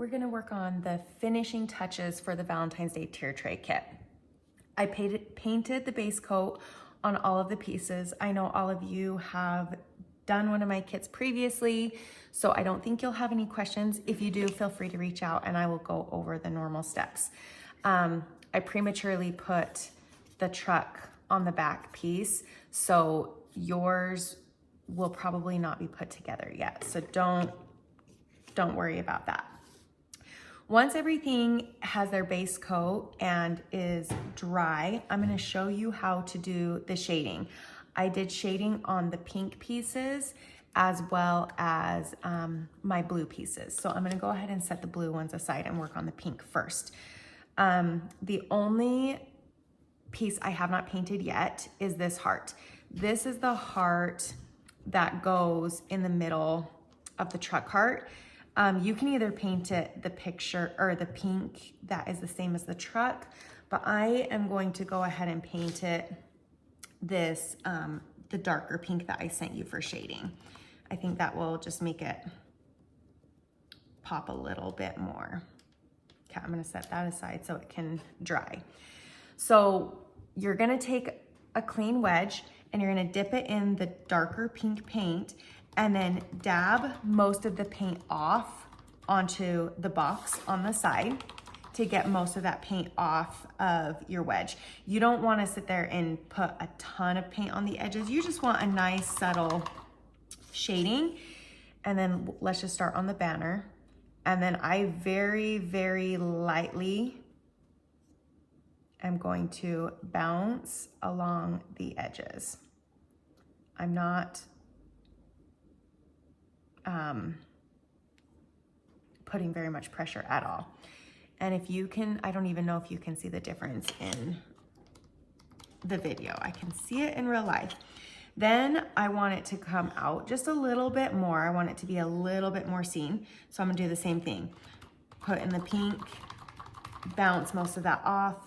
we're gonna work on the finishing touches for the Valentine's Day tier tray kit. I painted the base coat on all of the pieces. I know all of you have done one of my kits previously, so I don't think you'll have any questions. If you do, feel free to reach out and I will go over the normal steps. I prematurely put the truck on the back piece, so yours will probably not be put together yet. So don't worry about that. Once everything has their base coat and is dry, I'm gonna show you how to do the shading. I did shading on the pink pieces as well as my blue pieces. So I'm gonna go ahead and set the blue ones aside and work on the pink first. The only piece I have not painted yet is this heart. This is the heart that goes in the middle of the truck heart. You can either paint it the picture or the pink that is the same as the truck, but I am going to go ahead and paint it this, the darker pink that I sent you for shading. I think that will just make it pop a little bit more. Okay, I'm gonna set that aside so it can dry. So you're gonna take a clean wedge and you're gonna dip it in the darker pink paint and then dab most of the paint off onto the box on the side to get most of that paint off of your wedge. You don't wanna sit there and put a ton of paint on the edges. You just want a nice subtle shading. And then let's just start on the banner. And then I very, very lightly am going to bounce along the edges. I'm not putting very much pressure at all. And if you can, I don't even know if you can see the difference in the video. I can see it in real life. Then I want it to come out just a little bit more. I want it to be a little bit more seen. So I'm gonna do the same thing. Put in the pink, bounce most of that off,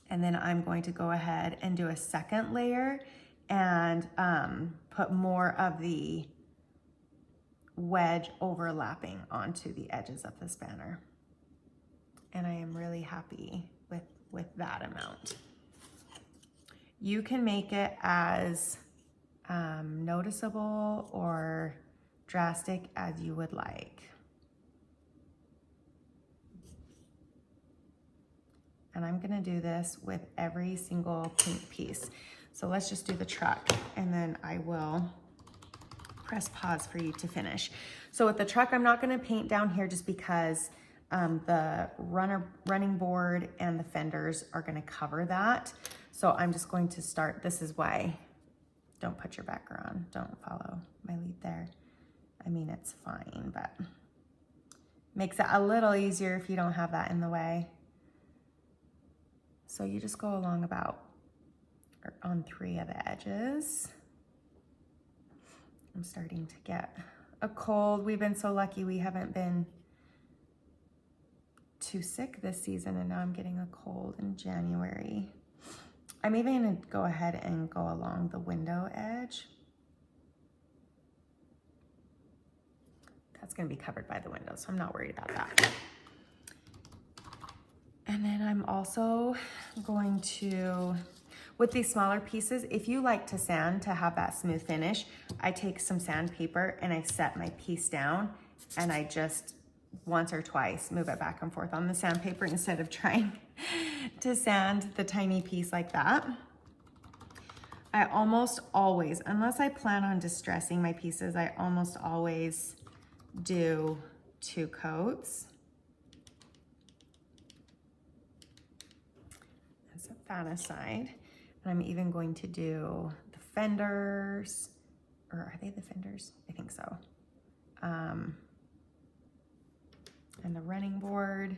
and then I'm going to go ahead and do a second layer and put more of the wedge overlapping onto the edges of this banner. And I am really happy with that amount. You can make it as noticeable or drastic as you would like. And I'm gonna do this with every single pink piece. So let's just do the truck and then I will press pause for you to finish. So with the truck, I'm not gonna paint down here just because the running board and the fenders are gonna cover that. So I'm just going to start, this is why, don't put your backer on, don't follow my lead there. I mean, it's fine, but makes it a little easier if you don't have that in the way. So you just go along about on 3 of the edges. I'm starting to get a cold. We've been so lucky we haven't been too sick this season, and now I'm getting a cold in January. I'm even gonna go ahead and go along the window edge. That's gonna be covered by the window, so I'm not worried about that. And then I'm also going to, with these smaller pieces, if you like to sand to have that smooth finish, I take some sandpaper and I set my piece down and I just once or twice move it back and forth on the sandpaper instead of trying to sand the tiny piece like that. I almost always, unless I plan on distressing my pieces, I almost always do 2 coats. And set that aside. And I'm even going to do the fenders, or are they the fenders? I think so. And the running board.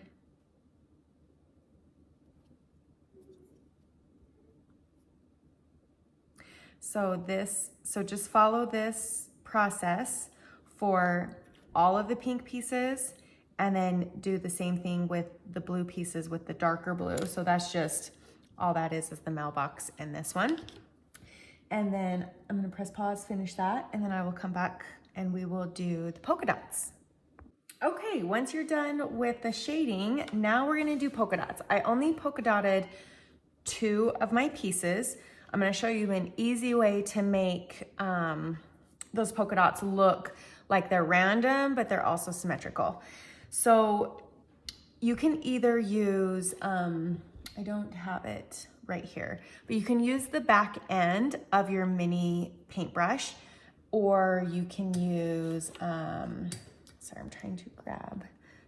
So just follow this process for all of the pink pieces and then do the same thing with the blue pieces with the darker blue. So that's just, all that is the mailbox in this one. And then I'm gonna press pause, finish that, and then I will come back and we will do the polka dots. Okay, once you're done with the shading, now we're gonna do polka dots. I only polka dotted 2 of my pieces. I'm gonna show you an easy way to make those polka dots look like they're random, but they're also symmetrical. So you can either use, I don't have it right here, but you can use the back end of your mini paintbrush, or you can use, sorry, I'm trying to grab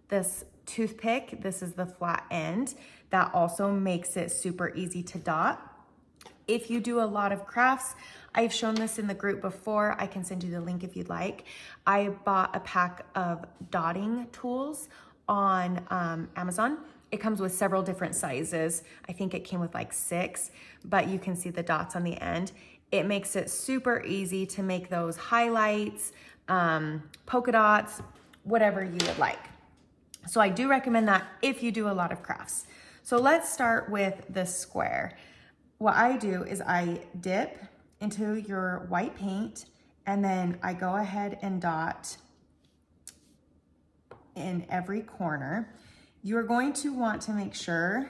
this toothpick. This is the flat end. That also makes it super easy to dot. If you do a lot of crafts, I've shown this in the group before. I can send you the link if you'd like. I bought a pack of dotting tools on Amazon. It comes with several different sizes. I think it came with like 6, but you can see the dots on the end. It makes it super easy to make those highlights, polka dots, whatever you would like. So I do recommend that if you do a lot of crafts. So let's start with the square. What I do is I dip into your white paint, and then I go ahead and dot in every corner. You're going to want to make sure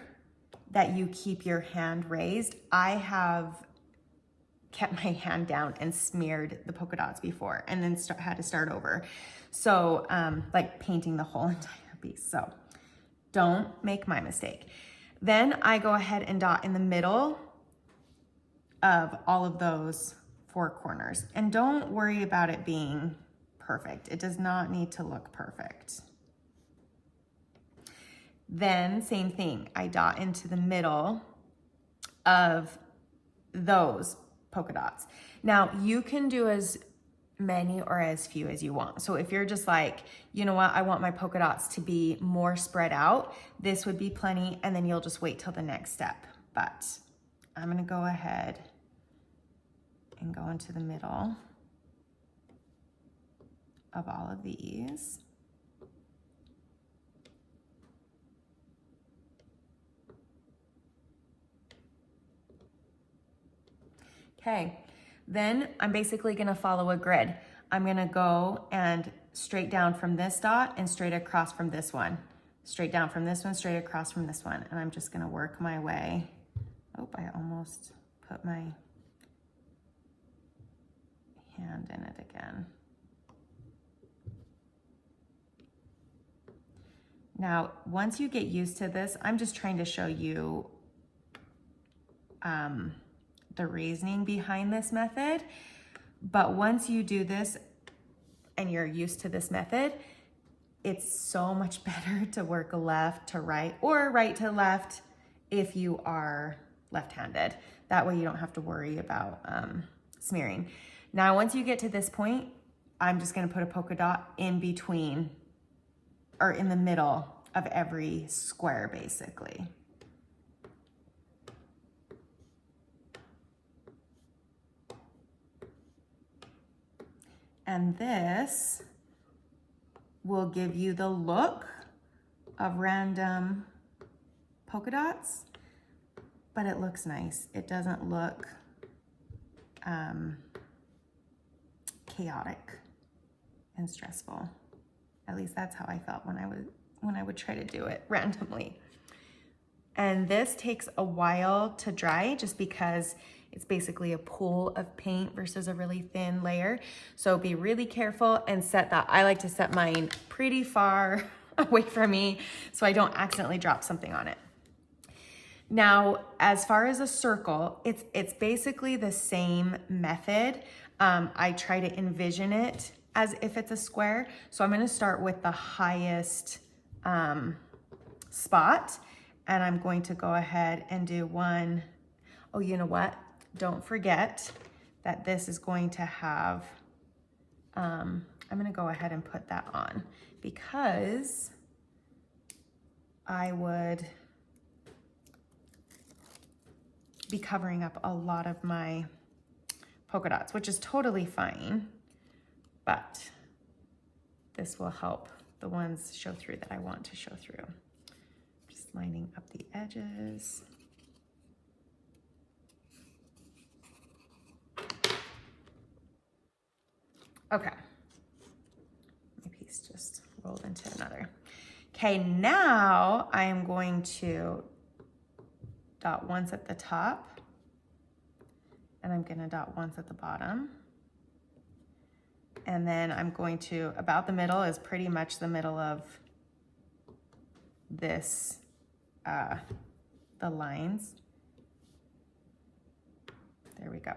that you keep your hand raised. I have kept my hand down and smeared the polka dots before and then had to start over. So like painting the whole entire piece. So don't make my mistake. Then I go ahead and dot in the middle of all of those 4 corners. And don't worry about it being perfect. It does not need to look perfect. Then same thing, I dot into the middle of those polka dots. Now you can do as many or as few as you want. So if you're just like, you know what, I want my polka dots to be more spread out, this would be plenty, and then you'll just wait till the next step. But I'm gonna go ahead and go into the middle of all of these. Okay, then I'm basically gonna follow a grid. I'm gonna go and straight down from this dot and straight across from this one. Straight down from this one, straight across from this one. And I'm just gonna work my way. Oh, I almost put my hand in it again. Now, once you get used to this, I'm just trying to show you the reasoning behind this method. But once you do this and you're used to this method, it's so much better to work left to right or right to left if you are left-handed. That way you don't have to worry about smearing. Now, once you get to this point, I'm just gonna put a polka dot in between or in the middle of every square, basically. And this will give you the look of random polka dots, but it looks nice. It doesn't look chaotic and stressful. At least that's how I felt when I would try to do it randomly. And this takes a while to dry just because it's basically a pool of paint versus a really thin layer. So be really careful and set that. I like to set mine pretty far away from me so I don't accidentally drop something on it. Now, as far as a circle, it's basically the same method. I try to envision it as if it's a square. So I'm gonna start with the highest spot, and I'm going to go ahead and do one. Oh, you know what? Don't forget that this is going to have, I'm gonna go ahead and put that on because I would be covering up a lot of my polka dots, which is totally fine, but this will help the ones show through that I want to show through. Just lining up the edges. Okay, my piece just rolled into another. Okay, now I am going to dot once at the top, and I'm gonna dot once at the bottom. And then I'm going to, about the middle is pretty much the middle of this, the lines. There we go.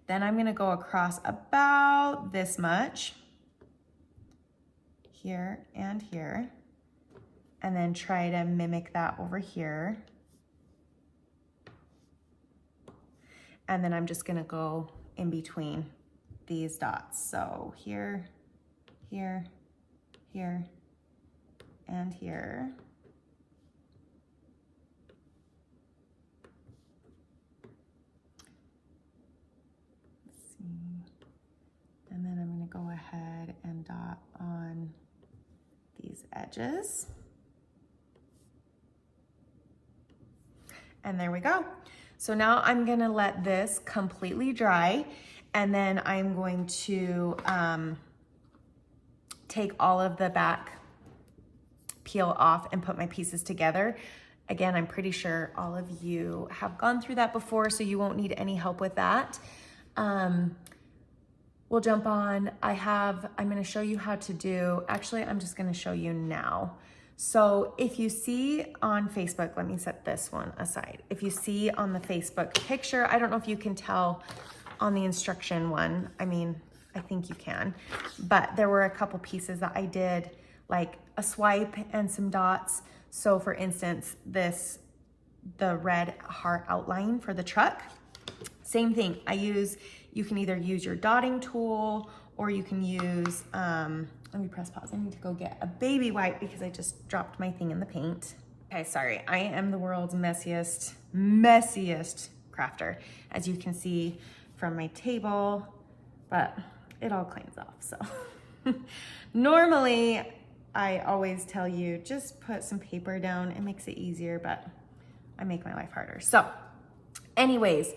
Then I'm gonna go across about this much, here and here, and then try to mimic that over here. And then I'm just gonna go in between these dots. So here, here, here, and here. Let's see. And then I'm gonna go ahead and dot on these edges. And there we go. So now I'm gonna let this completely dry, and then I'm going to take all of the back peel off and put my pieces together. Again, I'm pretty sure all of you have gone through that before, so you won't need any help with that. We'll jump on. I'm gonna show you how to do, actually, I'm just gonna show you now. So if you see on Facebook, let me set this one aside. If you see on the Facebook picture, I don't know if you can tell on the instruction one, I mean, I think you can, but there were a couple pieces that I did like a swipe and some dots. So for instance, the red heart outline for the truck, same thing. You can either use your dotting tool or you can use, let me press pause. I need to go get a baby wipe because I just dropped my thing in the paint. Okay, sorry. I am the world's messiest crafter, as you can see from my table, but it all cleans off, so. Normally, I always tell you, just put some paper down. It makes it easier, but I make my life harder. So anyways,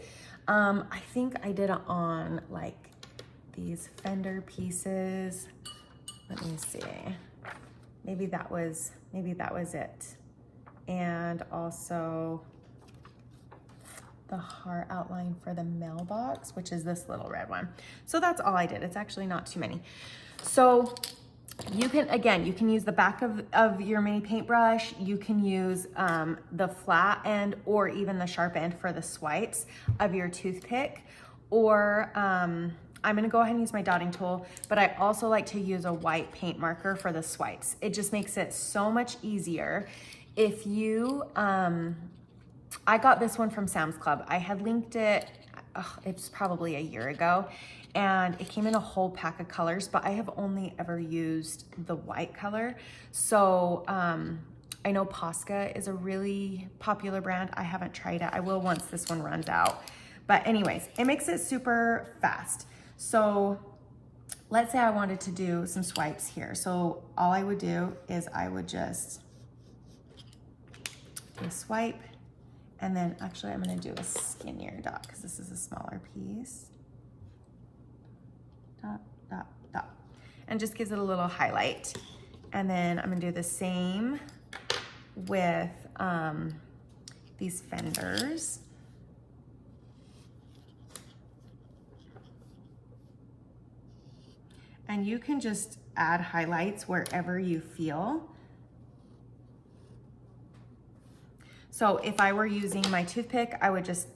I think I did it on like these fender pieces. Let me see. Maybe that was it. And also the heart outline for the mailbox, which is this little red one. So that's all I did. It's actually not too many. So you can use the back of your mini paintbrush. You can use the flat end or even the sharp end for the swipes of your toothpick. Or I'm gonna go ahead and use my dotting tool, but I also like to use a white paint marker for the swipes. It just makes it so much easier. If you, I got this one from Sam's Club. I had linked it, it's probably a year ago, and it came in a whole pack of colors, but I have only ever used the white color. So I know Posca is a really popular brand. I haven't tried it. I will once this one runs out. But anyways, it makes it super fast. So let's say I wanted to do some swipes here. So all I would do is I would just do a swipe, and then actually I'm gonna do a skinnier dot because this is a smaller piece. Dot, dot, dot. And just gives it a little highlight. And then I'm gonna do the same with these fenders. And you can just add highlights wherever you feel. So if I were using my toothpick, I would just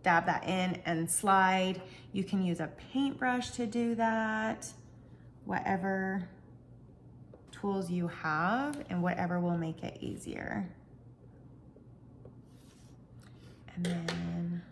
dab that in and slide. You can use a paintbrush to do that, whatever tools you have and whatever will make it easier. And then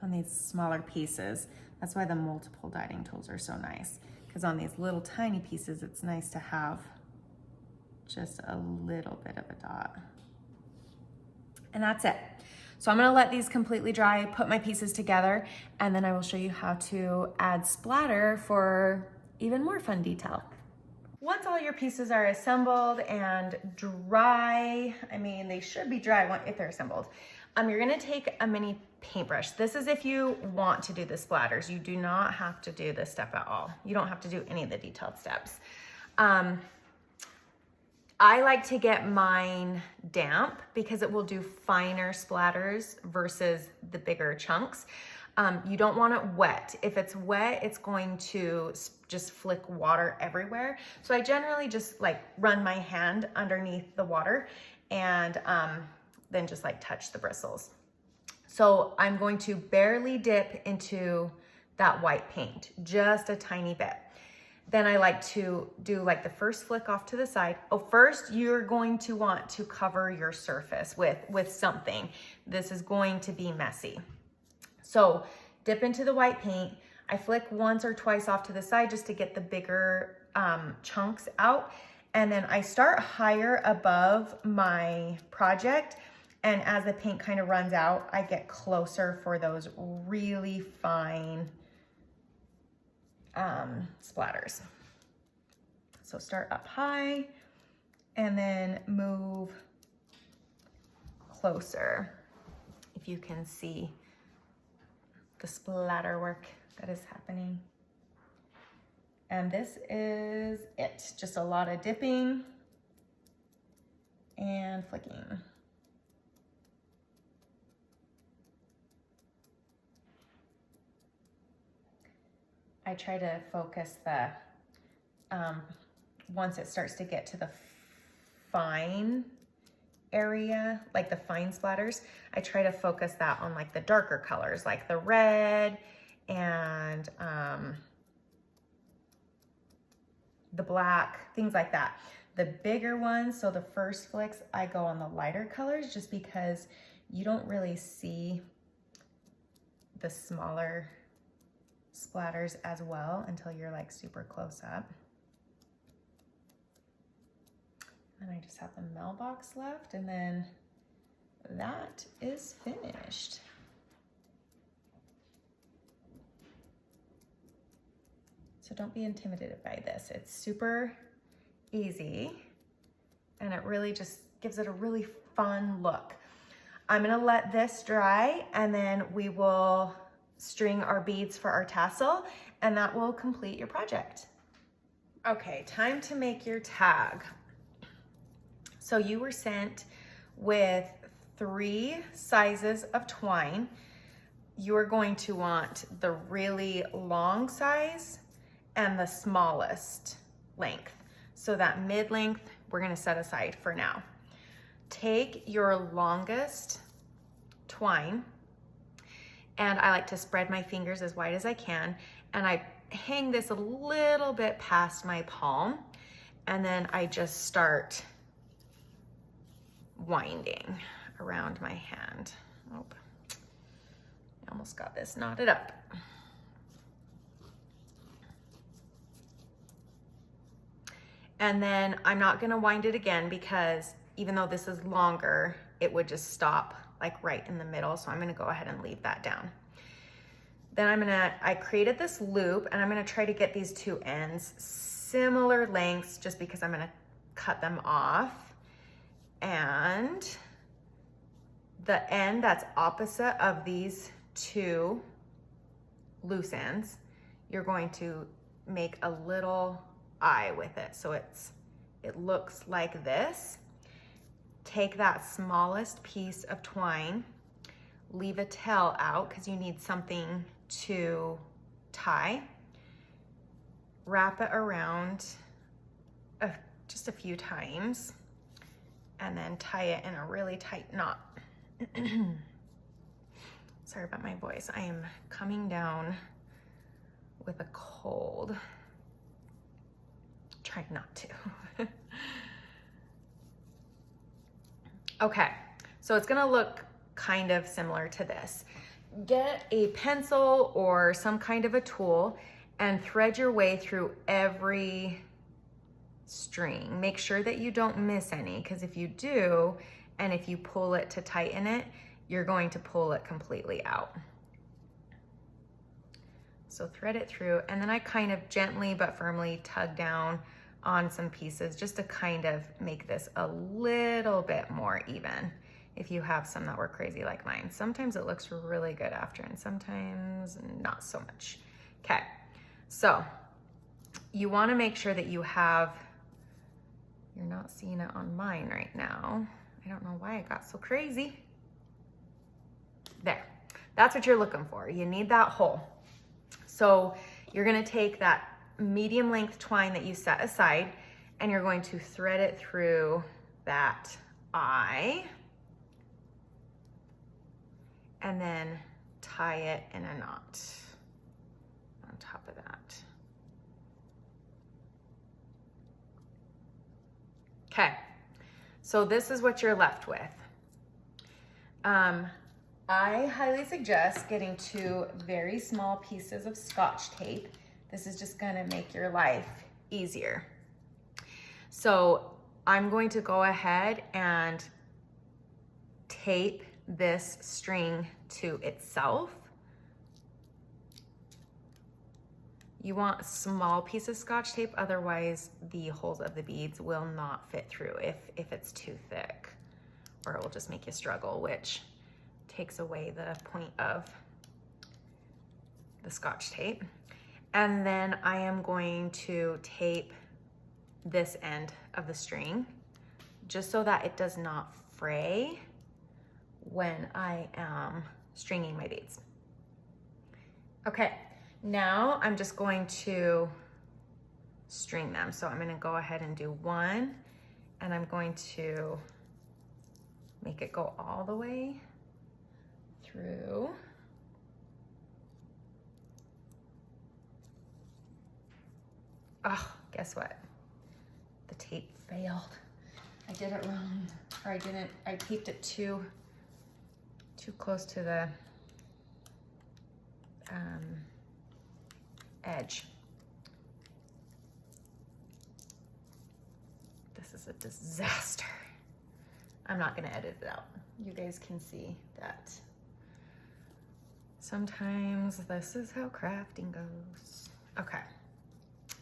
on these smaller pieces. That's why the multiple dotting tools are so nice, because on these little tiny pieces, it's nice to have just a little bit of a dot. And that's it. So I'm gonna let these completely dry, put my pieces together, and then I will show you how to add splatter for even more fun detail. Once all your pieces are assembled and dry, I mean, they should be dry if they're assembled, you're gonna take a mini paintbrush. This is if you want to do the splatters. You do not have to do this step at all. You don't have to do any of the detailed steps. I like to get mine damp because it will do finer splatters versus the bigger chunks. You don't want it wet. If it's wet, it's going to just flick water everywhere. So I generally just like run my hand underneath the water and then just like touch the bristles. So I'm going to barely dip into that white paint, just a tiny bit. Then I like to do like the first flick off to the side. Oh, first you're going to want to cover your surface with something. This is going to be messy. So dip into the white paint. I flick once or twice off to the side just to get the bigger chunks out. And then I start higher above my project. And as the paint kind of runs out, I get closer for those really fine splatters. So start up high and then move closer. If you can see the splatter work that is happening. And this is it. Just a lot of dipping and flicking. I try to focus the, once it starts to get to the fine area, like the fine splatters, I try to focus that on like the darker colors, like the red and the black, things like that. The bigger ones, so the first flicks, I go on the lighter colors just because you don't really see the smaller splatters as well until you're like super close up. And I just have the mailbox left, and then that is finished. So don't be intimidated by this. It's super easy, and it really just gives it a really fun look. I'm gonna let this dry, and then we will string our beads for our tassel, and that will complete your project. Okay, time to make your tag. So you were sent with 3 sizes of twine. You're going to want the really long size and the smallest length. So that mid-length, we're gonna set aside for now. Take your longest twine, and I like to spread my fingers as wide as I can, and I hang this a little bit past my palm, and then I just start winding around my hand. Oh, I almost got this knotted up. And then I'm not gonna wind it again because even though this is longer, it would just stop like right in the middle. So I'm gonna go ahead and leave that down. Then I created this loop, and I'm gonna try to get these 2 ends similar lengths just because I'm gonna cut them off. And the end that's opposite of these 2 loose ends, you're going to make a little eye with it. So it looks like this. Take that smallest piece of twine, leave a tail out because you need something to tie. Wrap it around just a few times, and then tie it in a really tight knot. Sorry about my voice. I am coming down with a cold. Try not to. Okay, so it's gonna look kind of similar to this. Get a pencil or some kind of a tool and thread your way through every string. Make sure that you don't miss any, because if you do, and if you pull it to tighten it, you're going to pull it completely out. So thread it through, and then I kind of gently but firmly tug down on some pieces just to kind of make this a little bit more even. If you have some that were crazy like mine. Sometimes it looks really good after and sometimes not so much. Okay, so you wanna make sure that you have, you're not seeing it on mine right now. I don't know why it got so crazy. There, that's what you're looking for. You need that hole. So you're gonna take that medium length twine that you set aside and you're going to thread it through that eye and then tie it in a knot on top of that. Okay, so this is what you're left with. I highly suggest getting 2 very small pieces of Scotch tape. This is just gonna make your life easier. So I'm going to go ahead and tape this string to itself. You want a small piece of Scotch tape, otherwise the holes of the beads will not fit through if it's too thick, or it will just make you struggle, which takes away the point of the Scotch tape. And then I am going to tape this end of the string just so that it does not fray when I am stringing my beads. Okay, now I'm just going to string them. So I'm gonna go ahead and do 1, and I'm going to make it go all the way through. Oh, guess what? The tape failed. I did it wrong, or I taped it too close to the edge. This is a disaster. I'm not gonna edit it out. You guys can see that sometimes this is how crafting goes. Okay,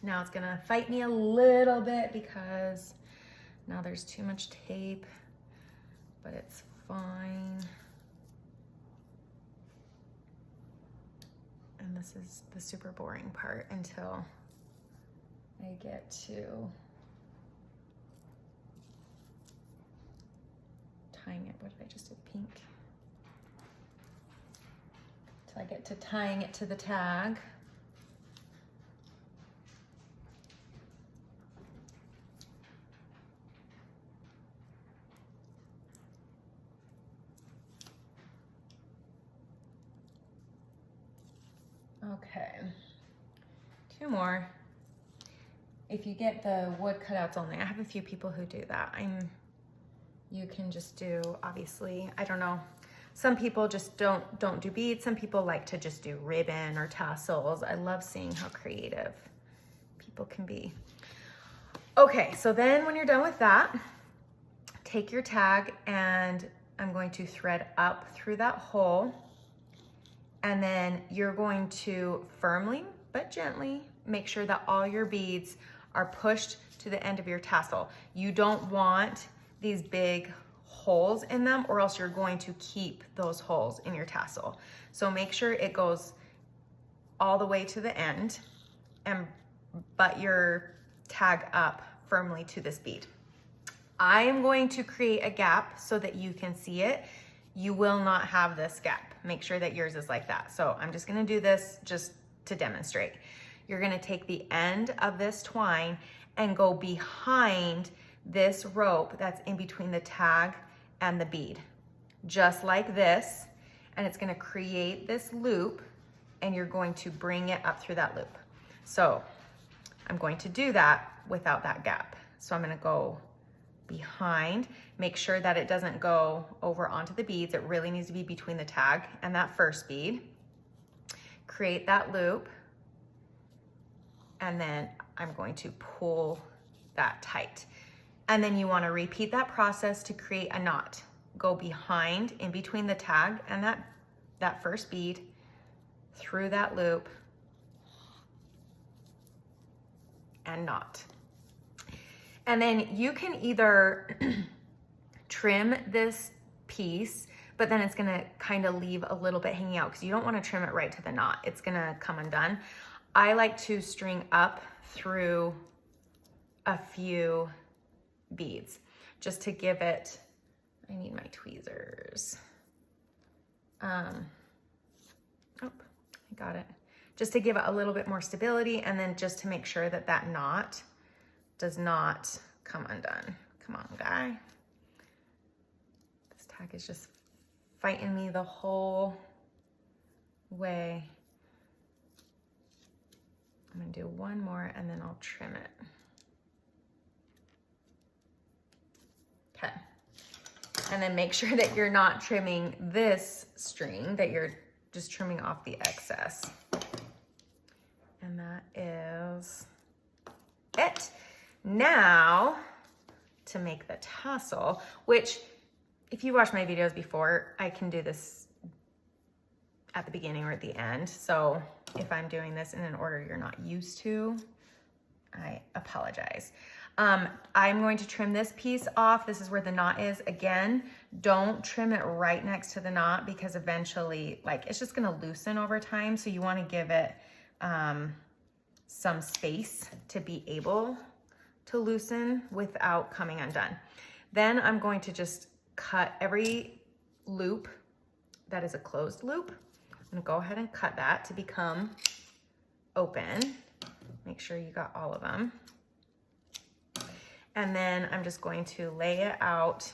now it's gonna fight me a little bit because now there's too much tape, but it's fine. And this is the super boring part until I get to tying it. What did I just do? Pink. Till I get to tying it to the tag. Okay, 2 more. If you get the wood cutouts only, I have a few people who do that. You can just do, obviously, I don't know. Some people just don't do beads. Some people like to just do ribbon or tassels. I love seeing how creative people can be. Okay, so then when you're done with that, take your tag and I'm going to thread up through that hole. And then you're going to firmly but gently make sure that all your beads are pushed to the end of your tassel. You don't want these big holes in them or else you're going to keep those holes in your tassel. So make sure it goes all the way to the end and butt your tag up firmly to this bead. I am going to create a gap so that you can see it. You will not have this gap. Make sure that yours is like that. So I'm just gonna do this just to demonstrate. You're gonna take the end of this twine and go behind this rope that's in between the tag and the bead, just like this. And it's gonna create this loop and you're going to bring it up through that loop. So I'm going to do that without that gap. So I'm gonna go behind, make sure that it doesn't go over onto the beads. It really needs to be between the tag and that first bead. Create that loop, and then I'm going to pull that tight. And then you want to repeat that process to create a knot. Go behind, in between the tag and that first bead, through that loop, and knot. And then you can either trim this piece, but then it's gonna kind of leave a little bit hanging out because you don't want to trim it right to the knot. It's gonna come undone. I like to string up through a few beads just to give it, I need my tweezers. Oh, I got it. Just to give it a little bit more stability, and then just to make sure that that knot does not come undone. Come on, guy. This tag is just fighting me the whole way. I'm gonna do one more and then I'll trim it. Okay. And then make sure that you're not trimming this string, that you're just trimming off the excess. And that is it. Now to make the tassel, which if you watched my videos before, I can do this at the beginning or at the end. So if I'm doing this in an order you're not used to, I apologize. I'm going to trim this piece off. This is where the knot is. Again, don't trim it right next to the knot because eventually, like, it's just gonna loosen over time. So you wanna give it some space to be able to loosen without coming undone. Then I'm going to just cut every loop that is a closed loop. I'm gonna go ahead and cut that to become open. Make sure you got all of them. And then I'm just going to lay it out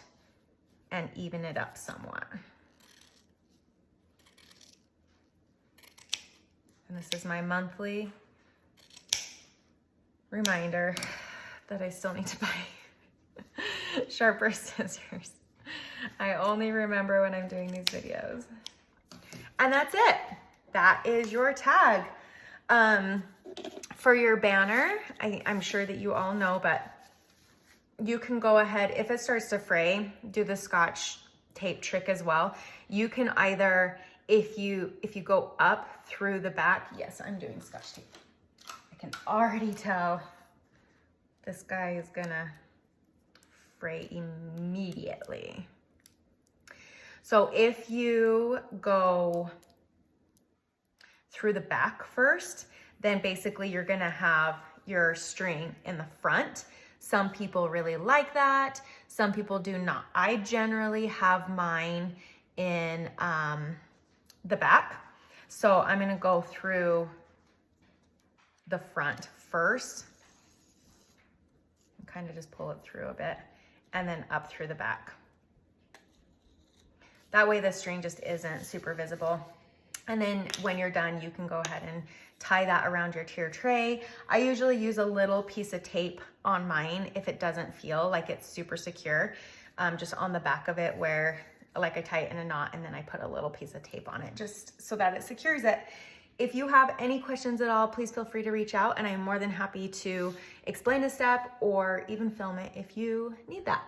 and even it up somewhat. And this is my monthly reminder that I still need to buy sharper scissors. I only remember when I'm doing these videos. And that's it. That is your tag. For your banner, I'm sure that you all know, but you can go ahead, if it starts to fray, do the Scotch tape trick as well. You can either, if you go up through the back, yes, I'm doing Scotch tape. I can already tell this guy is gonna fray immediately. So if you go through the back first, then basically you're gonna have your string in the front. Some people really like that. Some people do not. I generally have mine in the back. So I'm gonna go through the front first. Kind of just pull it through a bit and then up through the back. That way the string just isn't super visible. And then when you're done, you can go ahead and tie that around your tier tray. I usually use a little piece of tape on mine if it doesn't feel like it's super secure, just on the back of it where, like, I tie it in a knot and then I put a little piece of tape on it just so that it secures it. If you have any questions at all, please feel free to reach out and I'm more than happy to explain a step or even film it if you need that.